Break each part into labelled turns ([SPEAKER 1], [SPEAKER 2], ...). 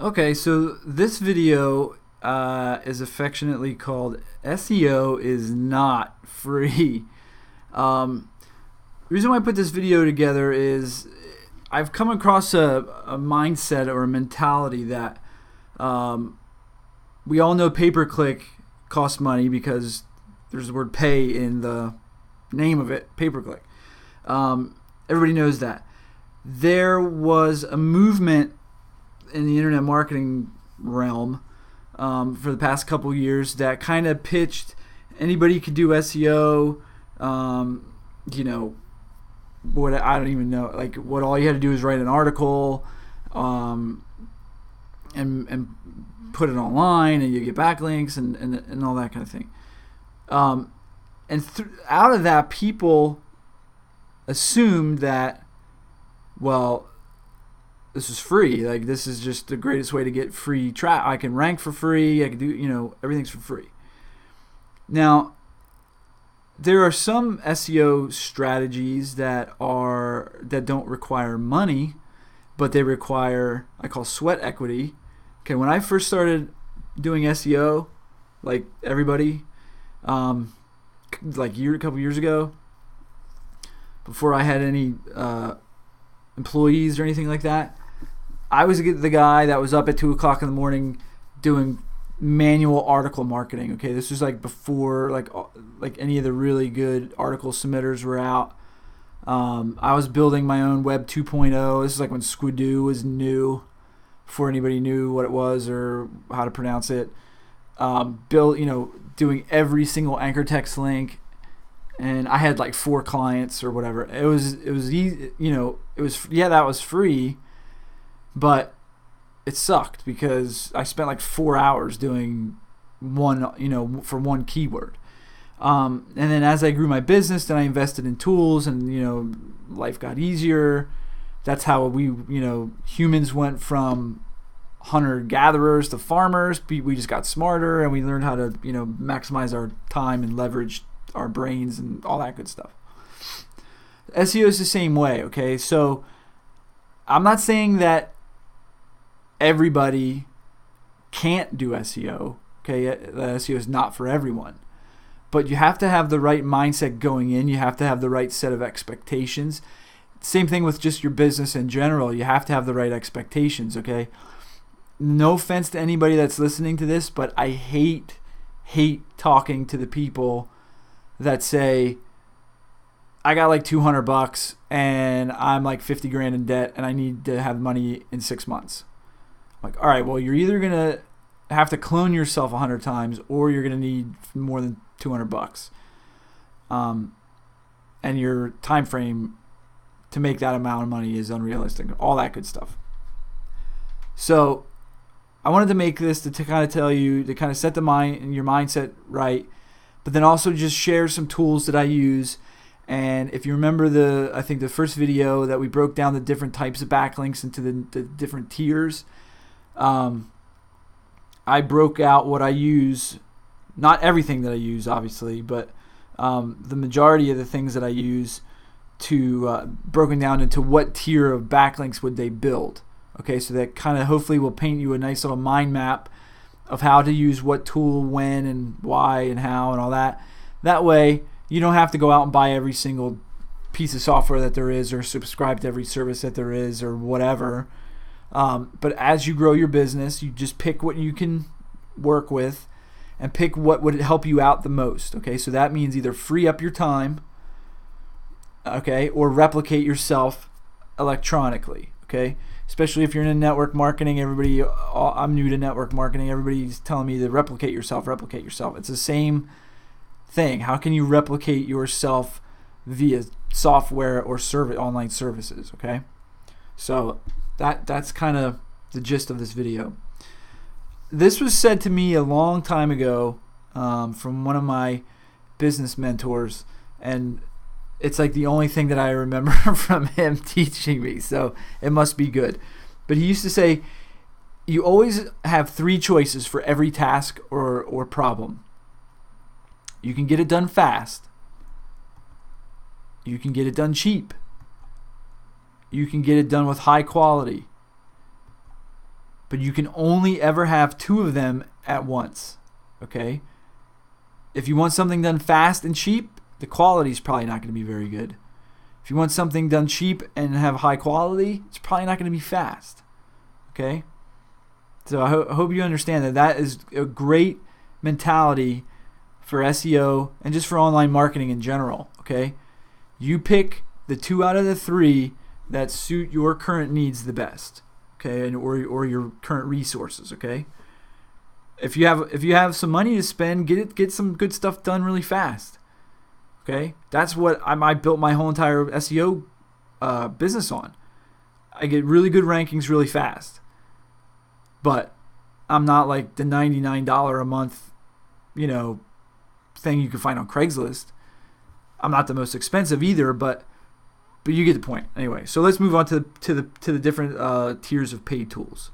[SPEAKER 1] Okay, so this video is affectionately called SEO is not free. Um, the reason why I put this video together is I've come across a mindset or a mentality that we all know pay-per-click costs money because there's the word pay in the name of it, pay-per-click. Everybody knows that. There was a movement in the internet marketing realm for the past couple years that kind of pitched anybody could do SEO. What I don't even know, like what all you had to do is write an article, and put it online, and you get backlinks and all that kind of thing. Out of that, people assumed that, well, this is free. Like, this is just the greatest way to get free traffic. I can rank for free. I can do, everything's for free. Now, there are some SEO strategies that don't require money, but they require, I call sweat equity. Okay, when I first started doing SEO, like everybody, a couple years ago, before I had any employees or anything like that, I was the guy that was up at 2 o'clock in the morning doing manual article marketing. Okay, this was like before like any of the really good article submitters were out. I was building my own Web 2.0. This is like when Squidoo was new, before anybody knew what it was or how to pronounce it. Doing every single anchor text link, and I had like 4 clients or whatever. It was easy, that was free, but it sucked because I spent like 4 hours doing one, for one keyword. And then as I grew my business, then I invested in tools, and life got easier. That's how we, humans went from hunter-gatherers to farmers. We just got smarter, and we learned how to, maximize our time and leverage our brains and all that good stuff. SEO is the same way, okay? So I'm not saying that everybody can't do SEO, okay? SEO is not for everyone. But you have to have the right mindset going in. You have to have the right set of expectations. Same thing with just your business in general. You have to have the right expectations, okay? No offense to anybody that's listening to this, but I hate talking to the people that say, I got like $200 and I'm like 50 grand in debt and I need to have money in 6 months. I'm like, all right, well, you're either going to have to clone yourself 100 times or you're going to need more than $200. And your time frame to make that amount of money is unrealistic. All that good stuff. So I wanted to make this to kind of tell you, to kind of set your mindset right, but then also just share some tools that I use. And if you remember I think the first video that we broke down the different types of backlinks into the different tiers, I broke out what I use, not everything that I use obviously, but the majority of the things that I use broken down into what tier of backlinks would they build. Okay, so that kind of hopefully will paint you a nice little mind map of how to use what tool, when, and why, and how, and all that. That way, you don't have to go out and buy every single piece of software that there is or subscribe to every service that there is or whatever. But as you grow your business, you just pick what you can work with and pick what would help you out the most. Okay, so that means either free up your time, okay, or replicate yourself electronically. Okay, especially if you're in network marketing. I'm new to network marketing. Everybody's telling me to replicate yourself. It's the same thing. How can you replicate yourself via software or online services? Okay, so that's kind of the gist of this video. This was said to me a long time ago from one of my business mentors, and it's like the only thing that I remember from him teaching me, so it must be good. But he used to say, you always have 3 choices for every task or problem. You can get it done fast. You can get it done cheap. You can get it done with high quality. but you can only ever have 2 of them at once. Okay? If you want something done fast and cheap, the quality is probably not going to be very good. If you want something done cheap and have high quality, it's probably not going to be fast. Okay? So I hope you understand that is a great mentality for SEO and just for online marketing in general. Okay? You pick the 2 out of the 3 that suit your current needs the best. Okay? And or your current resources. Okay? If you have some money to spend, get some good stuff done really fast. Okay, that's what I built my whole entire SEO business on. I get really good rankings really fast, but I'm not like the $99 a month, thing you can find on Craigslist. I'm not the most expensive either, but you get the point. Anyway, so let's move on to the different tiers of paid tools.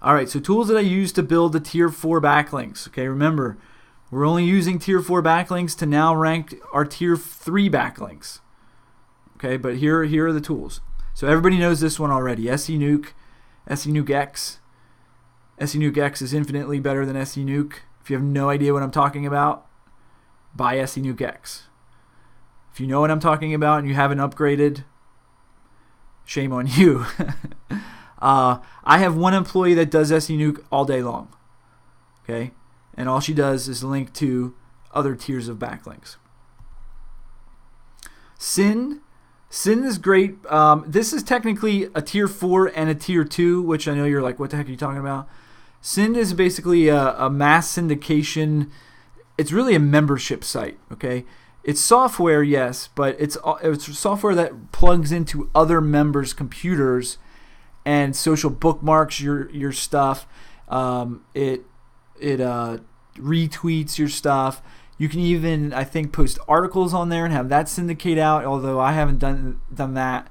[SPEAKER 1] All right, so tools that I use to build the tier 4 backlinks. Okay, remember, we're only using tier 4 backlinks to now rank our tier 3 backlinks. Okay, but here are the tools. So everybody knows this one already. SENuke, SENuke X. SENuke X is infinitely better than SENuke. If you have no idea what I'm talking about, buy SENuke X. If you know what I'm talking about and you haven't upgraded, shame on you. I have one employee that does SENuke all day long. Okay? And all she does is link to other tiers of backlinks. Send is great. This is technically a tier 4 and a tier 2, which I know you're like, what the heck are you talking about? Send is basically a mass syndication. It's really a membership site. Okay? It's software, yes, but it's software that plugs into other members' computers and social bookmarks your stuff. It retweets your stuff. You can even, I think, post articles on there and have that syndicate out, although I haven't done that.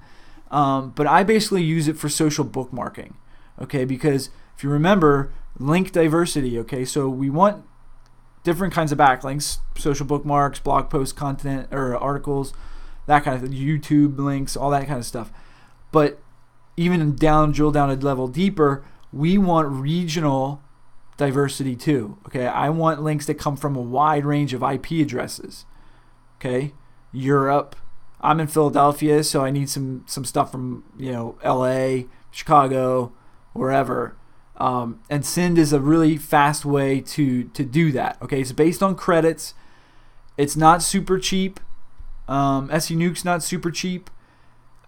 [SPEAKER 1] But I basically use it for social bookmarking, okay? Because if you remember, link diversity, okay? So we want different kinds of backlinks, social bookmarks, blog post content, or articles, that kind of thing, YouTube links, all that kind of stuff. But even drill down a level deeper, we want regional diversity too. Okay, I want links that come from a wide range of IP addresses. Okay, Europe. I'm in Philadelphia, so I need some stuff from LA, Chicago, wherever. And Send is a really fast way to do that. Okay, it's based on credits. It's not super cheap. SENuke's not super cheap.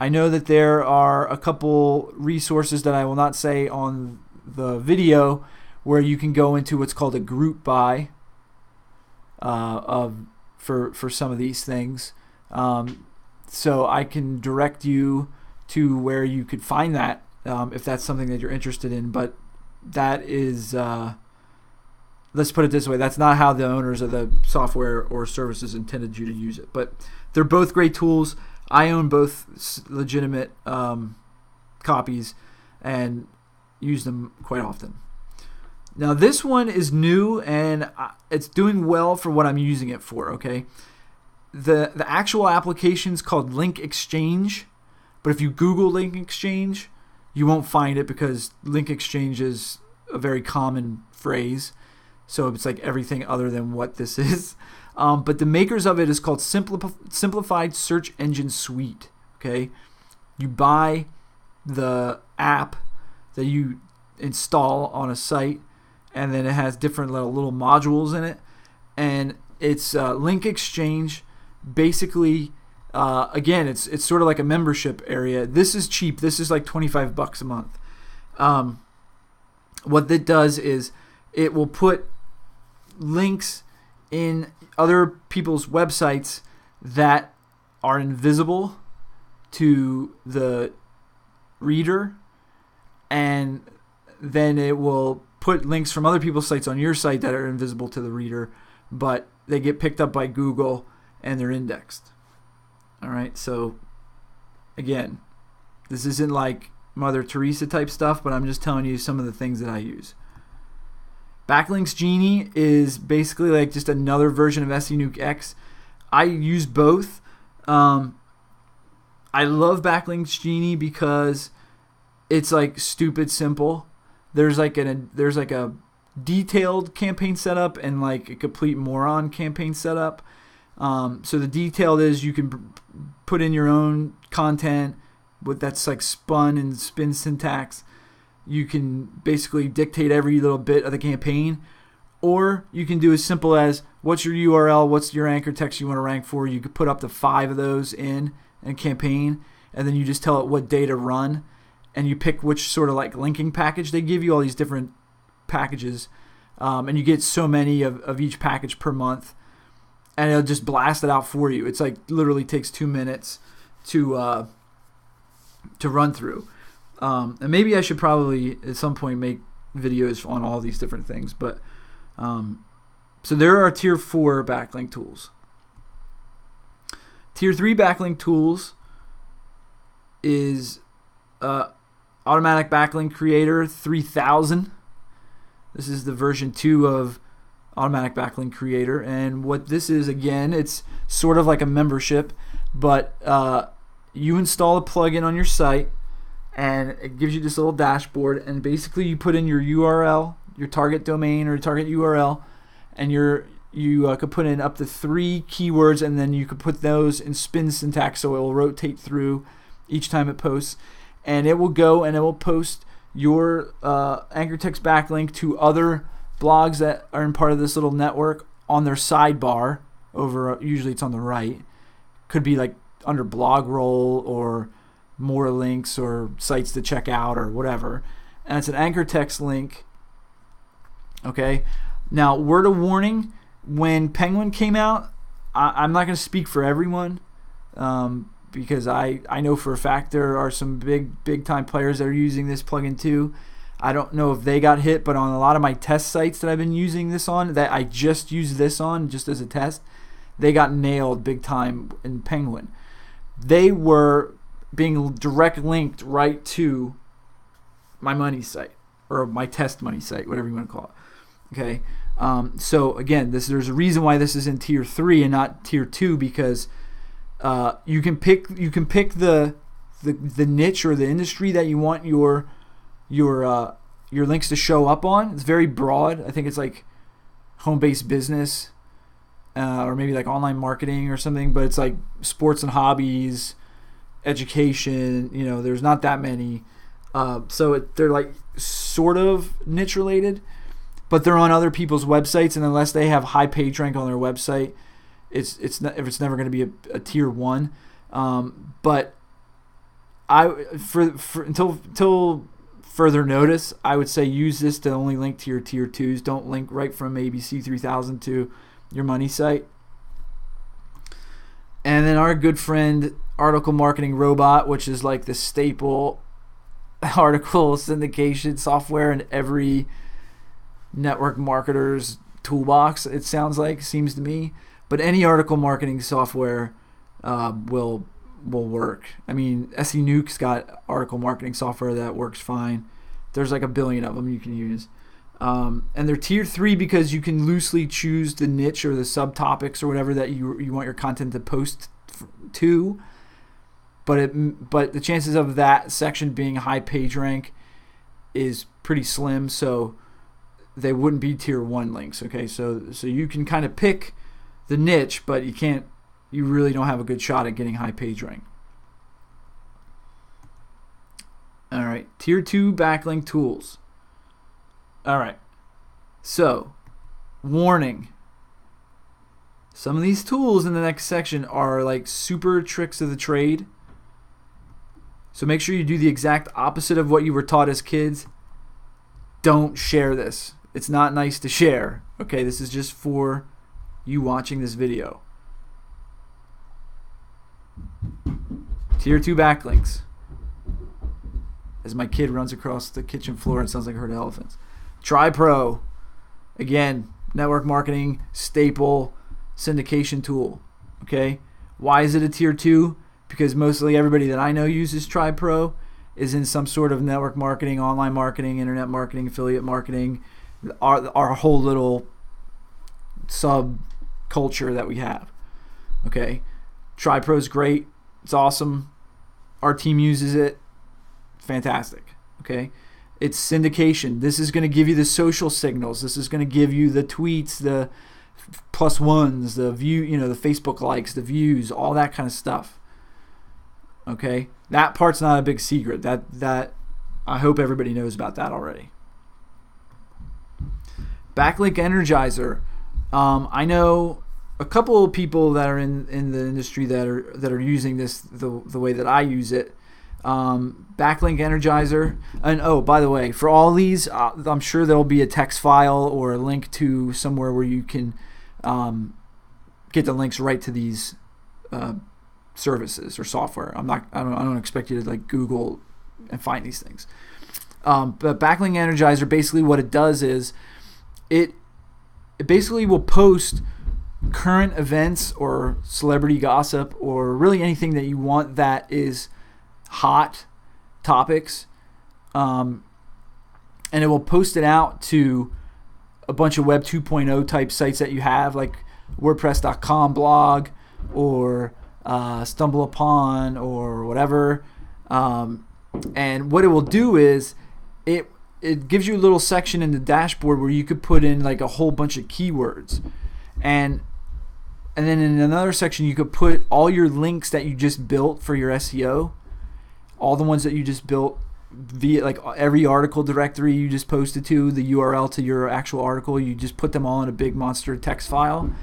[SPEAKER 1] I know that there are a couple resources that I will not say on the video where you can go into what's called a group buy for some of these things. So I can direct you to where you could find that if that's something that you're interested in. But that is, let's put it this way, that's not how the owners of the software or services intended you to use it. But they're both great tools. I own both legitimate copies and use them quite often. Now this one is new and it's doing well for what I'm using it for. Okay, the actual application's called Link Exchange, but if you Google Link Exchange, you won't find it because Link Exchange is a very common phrase. So it's like everything other than what this is. But the makers of it is called Simplified Search Engine Suite. Okay, you buy the app that you install on a site, and then it has different little modules in it, and it's Link Exchange. Basically, again, it's sort of like a membership area. This is cheap. This is like $25 a month. What that does is it will put links in other people's websites that are invisible to the reader, and then it will put links from other people's sites on your site that are invisible to the reader, but they get picked up by Google and they're indexed. All right, so again, this isn't like Mother Teresa type stuff, but I'm just telling you some of the things that I use. Backlinks Genie is basically like just another version of SENuke X. I use both. I love Backlinks Genie because it's like stupid simple. There's like a detailed campaign setup and like a complete moron campaign setup. So the detailed is you can put in your own content that's like spun and spin syntax. You can basically dictate every little bit of the campaign, or you can do as simple as what's your URL, what's your anchor text you want to rank for. You could put up to 5 of those in campaign, and then you just tell it what day to run, and you pick which sort of like linking package. They give you all these different packages, and you get so many of each package per month, and it'll just blast it out for you. It's like literally takes 2 minutes to run through. And maybe I should probably at some point make videos on all these different things. But so there are tier 4 backlink tools. Tier 3 backlink tools is Automatic Backlink Creator 3000. This is the version 2 of Automatic Backlink Creator. And what this is, again, it's sort of like a membership, but you install a plugin on your site, and it gives you this little dashboard, and basically you put in your URL, your target domain or target URL, and you could put in up to 3 keywords, and then you could put those in spin syntax so it will rotate through each time it posts, and it will go and it will post your anchor text backlink to other blogs that are in part of this little network on their sidebar over, usually it's on the right, could be like under blog roll or more links or sites to check out or whatever, and it's an anchor text link. Okay, now word of warning, when Penguin came out, I'm not going to speak for everyone, because I know for a fact there are some big time players that are using this plugin too. I don't know if they got hit, but on a lot of my test sites that I've been using this on, that I just used this on just as a test, they got nailed big time in Penguin. They were being direct linked right to my money site or my test money site, whatever you want to call it. Okay, so again, there's a reason why this is in tier 3 and not tier 2, because you can pick the niche or the industry that you want your links to show up on. It's very broad. I think it's like home-based business, or maybe like online marketing or something, but it's like sports and hobbies, education, there's not that many. So they're like sort of niche related, but they're on other people's websites, and unless they have high page rank on their website, it's never going to be a tier 1. But until further notice, I would say use this to only link to your tier 2s. Don't link right from ABC 3000 to your money site. And then our good friend Article Marketing Robot, which is like the staple article syndication software in every network marketer's toolbox, it seems to me. But any article marketing software will work. I mean, SE Nuke's got article marketing software that works fine. There's like a billion of them you can use. And they're tier 3 because you can loosely choose the niche or the subtopics or whatever that you want your content to post to. But the chances of that section being high page rank is pretty slim, so they wouldn't be tier 1 links. Okay, so you can kind of pick the niche, but you really don't have a good shot at getting high page rank. All right, tier 2 backlink tools. All right, so warning. Some of these tools in the next section are like super tricks of the trade. So make sure you do the exact opposite of what you were taught as kids. Don't share this. It's not nice to share. Okay, this is just for you watching this video. Tier 2 backlinks. As my kid runs across the kitchen floor, it sounds like a herd of elephants. TriPro. Again, network marketing staple syndication tool. Okay, why is it a tier 2? Because mostly everybody that I know uses TriPro is in some sort of network marketing, online marketing, internet marketing, affiliate marketing, our whole little subculture that we have. Okay, TriPro is great. It's awesome. Our team uses it. Fantastic. Okay, it's syndication. This is going to give you the social signals. This is going to give you the tweets, the +1s, the view, the Facebook likes, the views, all that kind of stuff. Okay, that part's not a big secret. That I hope everybody knows about that already. Backlink Energizer. I know a couple of people that are in the industry that are using this the way that I use it. Backlink Energizer. And oh, by the way, for all these, I'm sure there'll be a text file or a link to somewhere where you can get the links right to these services or software. I don't expect you to like Google and find these things. But Backlink Energizer, basically what it does is it basically will post current events or celebrity gossip or really anything that you want that is hot topics, and it will post it out to a bunch of Web 2.0 type sites that you have, like WordPress.com blog or StumbleUpon or whatever. And what it will do is it gives you a little section in the dashboard where you could put in like a whole bunch of keywords, and then in another section you could put all your links that you just built for your SEO, all the ones that you just built via like every article directory you just posted to, the URL to your actual article, you just put them all in a big monster text file.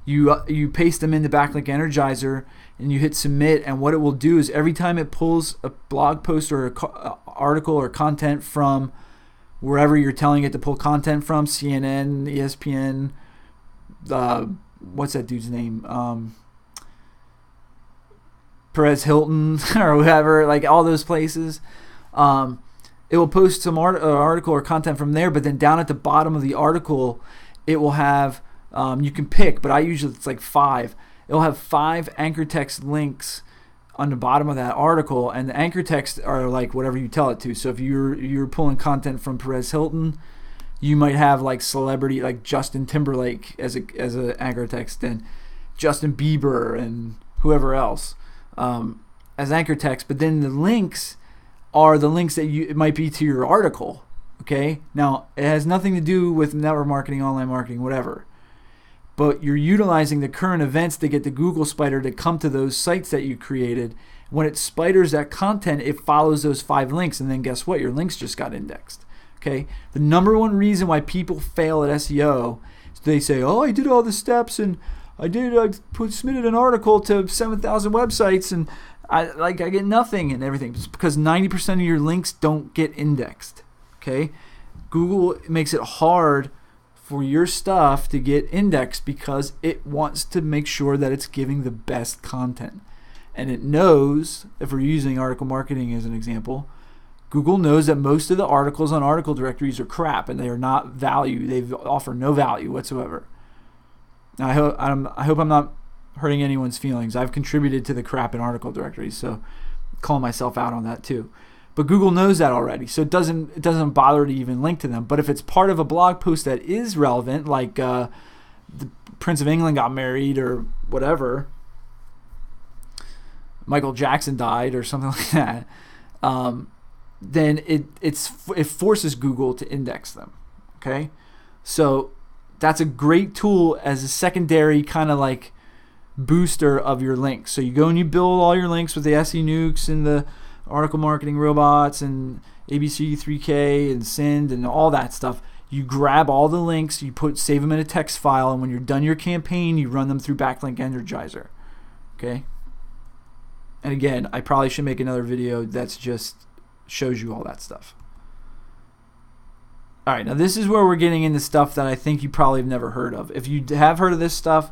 [SPEAKER 1] You paste them into Backlink Energizer and you hit submit, and what it will do is every time it pulls a blog post or an article or content from wherever you're telling it to pull content from, CNN, ESPN, what's that dude's name? Perez Hilton or whoever, like all those places. It will post some article or content from there, but then down at the bottom of the article, it will have, you can pick, but I usually, it's like 5. It'll have 5 anchor text links on the bottom of that article, and the anchor text are like whatever you tell it to. So if you're pulling content from Perez Hilton, you might have like celebrity, like Justin Timberlake as a anchor text, and Justin Bieber and whoever else as anchor text. But then the links are the links that it might be to your article. Okay, now it has nothing to do with network marketing, online marketing, whatever. But you're utilizing the current events to get the Google Spider to come to those sites that you created. When it spiders that content, it follows those 5 links, and then guess what? Your links just got indexed. Okay. The number one reason why people fail at SEO is they say, "Oh, I did all the steps, and I submitted an article to 7,000 websites, and I get nothing and everything." It's because 90% of your links don't get indexed. Okay. Google makes it hard for your stuff to get indexed because it wants to make sure that it's giving the best content. And it knows, if we're using article marketing as an example, Google knows that most of the articles on article directories are crap and they are not value. They offer no value whatsoever. Now, I hope I'm not hurting anyone's feelings. I've contributed to the crap in article directories, so I'm calling myself out on that too. But Google knows that already, so it doesn't bother to even link to them. But if it's part of a blog post that is relevant, like the Prince of England got married or whatever, Michael Jackson died or something like that, then it forces Google to index them. Okay, so that's a great tool as a secondary kind of like booster of your links. So you go and you build all your links with the SE nukes and the article marketing robots and ABC3K and Send and all that stuff. You grab all the links, you save them in a text file, and when you're done your campaign, you run them through Backlink Energizer. Okay. And again, I probably should make another video that's just shows you all that stuff. All right, now this is where we're getting into stuff that I think you probably have never heard of. If you have heard of this stuff,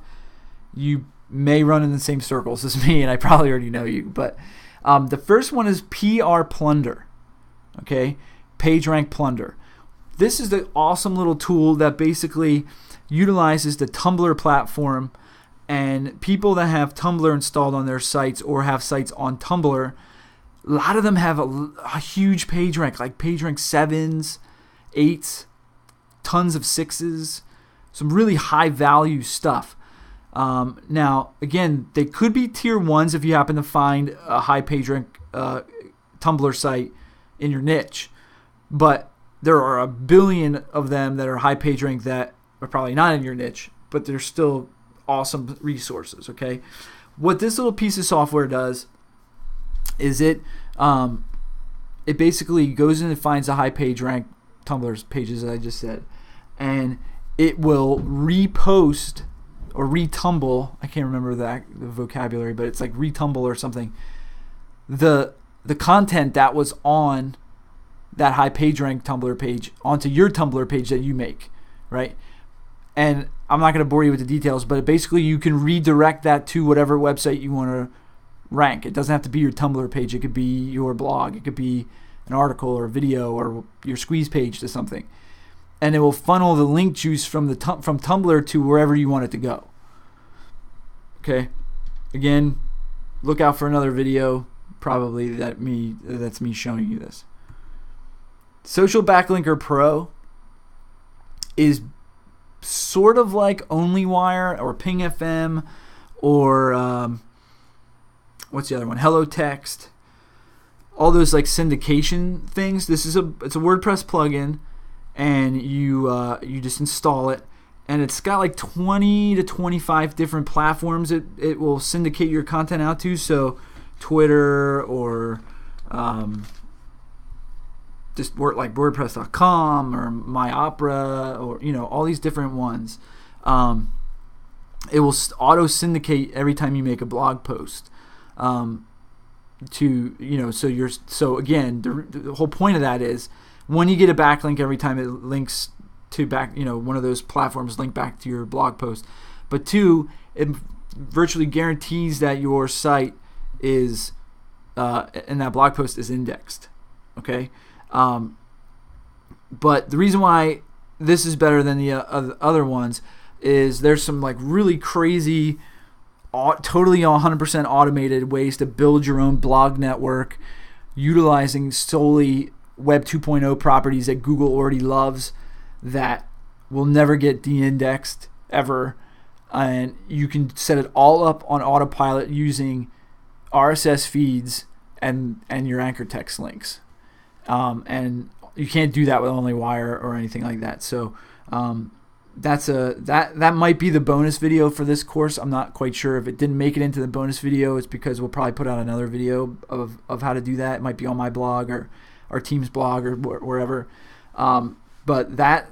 [SPEAKER 1] you may run in the same circles as me, and I probably already know you. But the first one is PR Plunder. Okay, PageRank Plunder. This is the awesome little tool that basically utilizes the Tumblr platform, and people that have Tumblr installed on their sites or have sites on Tumblr, a lot of them have a huge page rank, like PageRank 7s, 8s, tons of 6s, some really high value stuff. Now, again, they could be tier 1s if you happen to find a high PageRank Tumblr site in your niche. but there are a billion of them that are high page rank that are probably not in your niche, but they're still awesome resources. Okay, what this little piece of software does is it basically goes in and finds the high page rank Tumblr pages that I just said, and it will repost or retumble. I can't remember the vocabulary, but it's like retumble or something. The content that was on that high page rank Tumblr page onto your Tumblr page that you make, right? And I'm not going to bore you with the details, but basically you can redirect that to whatever website you want to rank. It doesn't have to be your Tumblr page. It could be your blog. It could be an article or a video or your squeeze page to something. And it will funnel the link juice from Tumblr to wherever you want it to go. Okay? Again, look out for another video, probably that's me showing you this. Social Backlinker Pro is sort of like OnlyWire or Ping FM or what's the other one? Hello Text. All those like syndication things. It's a WordPress plugin, and you just install it, and it's got like 20 to 25 different platforms it will syndicate your content out to. So Twitter or just work like WordPress.com or MyOpera or all these different ones. It will auto syndicate every time you make a blog post. So again, the whole point of that is when you get a backlink every time it links to one of those platforms link back to your blog post. But two, it virtually guarantees that your site is and that blog post is indexed. Okay. But the reason why this is better than the other ones is there's some like really crazy, totally 100% automated ways to build your own blog network utilizing solely Web 2.0 properties that Google already loves that will never get de-indexed ever. And you can set it all up on autopilot using RSS feeds and your anchor text links. And you can't do that with OnlyWire or anything like that. So that might be the bonus video for this course. I'm not quite sure. If it didn't make it into the bonus video, it's because we'll probably put out another video of how to do that. It might be on my blog or our team's blog or wherever. But that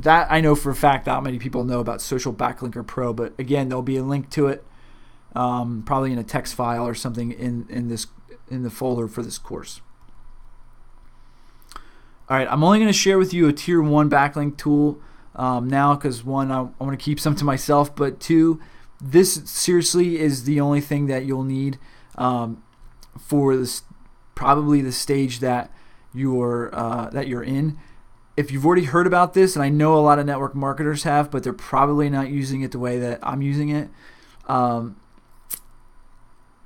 [SPEAKER 1] I know for a fact not many people know about Social Backlinker Pro. But again, there'll be a link to it, probably in a text file or something in the folder for this course. All right, I'm only going to share with you a tier 1 backlink tool now because one, I want to keep some to myself, but two, this seriously is the only thing that you'll need for this, probably the stage that you're in. If you've already heard about this, and I know a lot of network marketers have, but they're probably not using it the way that I'm using it,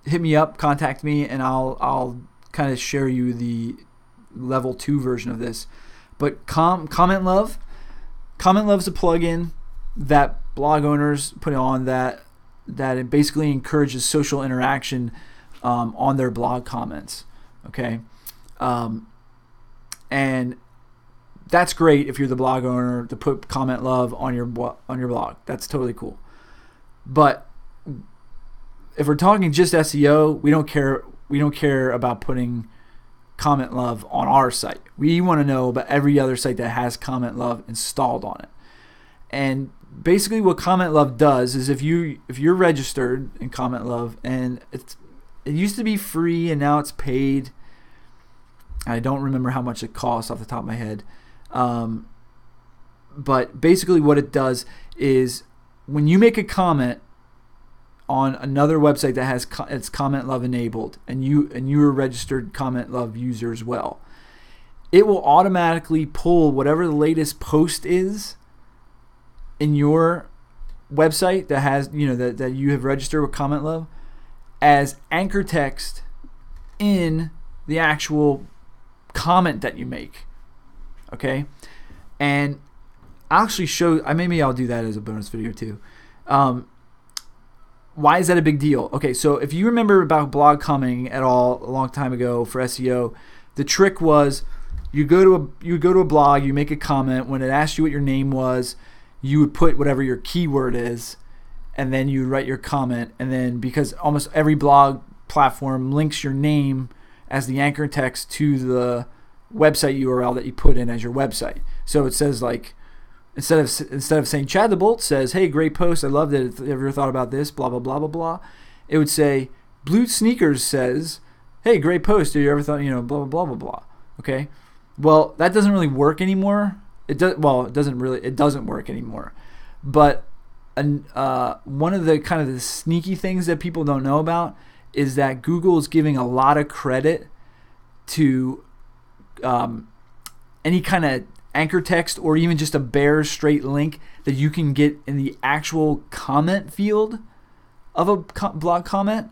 [SPEAKER 1] hit me up, contact me, and I'll kind of share you the level 2 version of this. But Comment Love's a plugin that blog owners put on that it basically encourages social interaction on their blog comments. Okay, and that's great if you're the blog owner to put Comment Love on your blog. That's totally cool. But if we're talking just SEO, we don't care about putting Comment Love on our site. We want to know about every other site that has Comment Love installed on it. And basically what Comment Love does is if you're registered in Comment Love, and it used to be free and now it's paid. I don't remember how much it costs off the top of my head. But basically what it does is when you make a comment on another website that has its Comment Love enabled, and you're a registered Comment Love user as well, it will automatically pull whatever the latest post is in your website that has that you have registered with Comment Love as anchor text in the actual comment that you make. Okay, and I'll actually show. Maybe I'll do that as a bonus video too. Why is that a big deal? Okay, so if you remember about blog commenting at all a long time ago for SEO, the trick was you go to a blog, you make a comment. When it asks you what your name was, you would put whatever your keyword is, and then you write your comment. And then, because almost every blog platform links your name as the anchor text to the website URL that you put in as your website. So it says, like, instead of saying Chad the Bolt says, "Hey, great post, I loved it. Have you ever thought about this? Blah blah blah blah blah." It would say, "Blue Sneakers says, hey, great post. Have you ever thought, blah blah blah blah blah." Okay. Well, that doesn't really work anymore. It doesn't work anymore. But one of the kind of the sneaky things that people don't know about is that Google is giving a lot of credit to any kind of anchor text or even just a bare straight link that you can get in the actual comment field of a blog comment.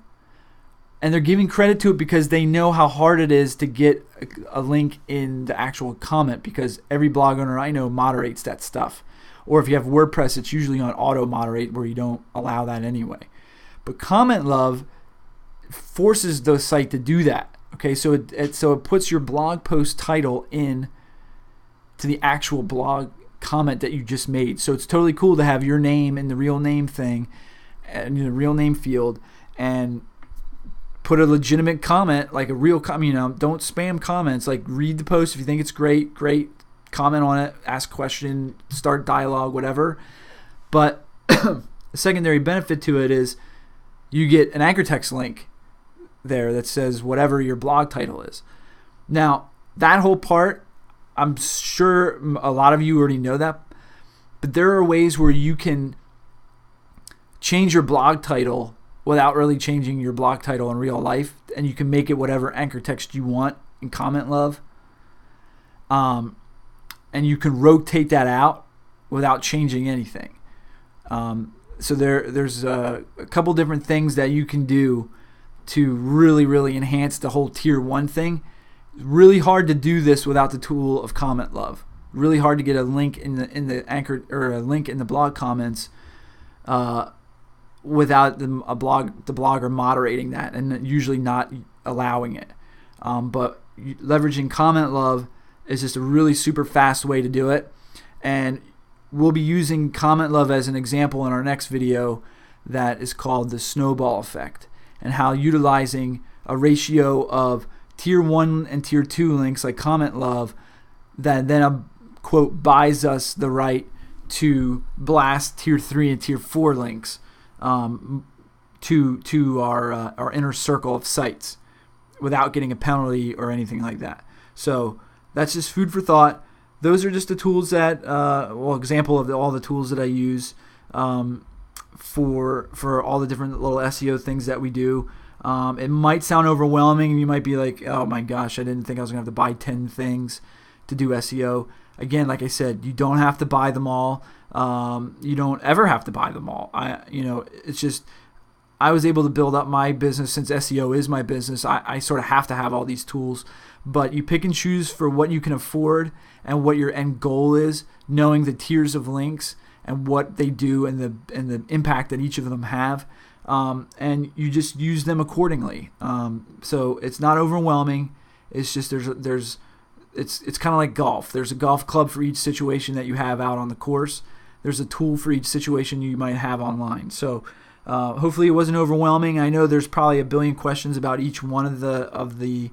[SPEAKER 1] And they're giving credit to it because they know how hard it is to get a link in the actual comment, because every blog owner I know moderates that stuff. Or if you have WordPress, it's usually on auto moderate where you don't allow that anyway. But Comment Love forces the site to do that. Okay, so it puts your blog post title in to the actual blog comment that you just made. So it's totally cool to have your name in the real name thing and in the real name field, and put a legitimate comment, like a real comment. Don't spam comments. Like, read the post. If you think it's great, comment on it, ask a question, start dialogue, whatever. But the secondary benefit to it is you get an anchor text link there that says whatever your blog title is. Now, that whole part, I'm sure a lot of you already know that, but there are ways where you can change your blog title without really changing your blog title in real life, and you can make it whatever anchor text you want in Comment Love. And you can rotate that out without changing anything. So there's a couple different things that you can do to really, really enhance the whole tier 1 thing. It's really hard to do this without the tool of Comment Love. Really hard to get a link in the anchor, or a link in the blog comments without the blogger moderating that and usually not allowing it. But leveraging Comment Love is just a really super fast way to do it. And we'll be using Comment Love as an example in our next video that is called the snowball effect, and how utilizing a ratio of tier 1 and tier 2 links like Comment Love that then quote buys us the right to blast tier 3 and tier 4 links to our inner circle of sites without getting a penalty or anything like that. So that's just food for thought. Those are just the tools that, example of all the tools that I use for all the different little SEO things that we do. It might sound overwhelming, and you might be like, oh my gosh, I didn't think I was going to have to buy 10 things to do SEO. Again, like I said, you don't have to buy them all. You don't ever have to buy them all. It's just, I was able to build up my business since SEO is my business. I sort of have to have all these tools, but you pick and choose for what you can afford and what your end goal is, knowing the tiers of links and what they do and the impact that each of them have, and you just use them accordingly. So it's not overwhelming. It's just it's kind of like golf. There's a golf club for each situation that you have out on the course. There's a tool for each situation you might have online. So hopefully it wasn't overwhelming. I know there's probably a billion questions about each one of the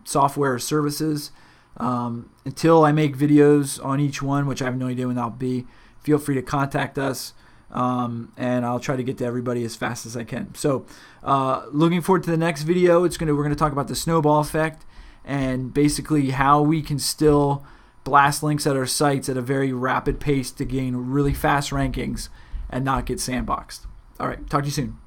[SPEAKER 1] software or services. Until I make videos on each one, which I have no idea when that'll be, feel free to contact us, and I'll try to get to everybody as fast as I can. So looking forward to the next video. We're going to talk about the snowball effect and basically how we can still blast links at our sites at a very rapid pace to gain really fast rankings and not get sandboxed. All right, talk to you soon.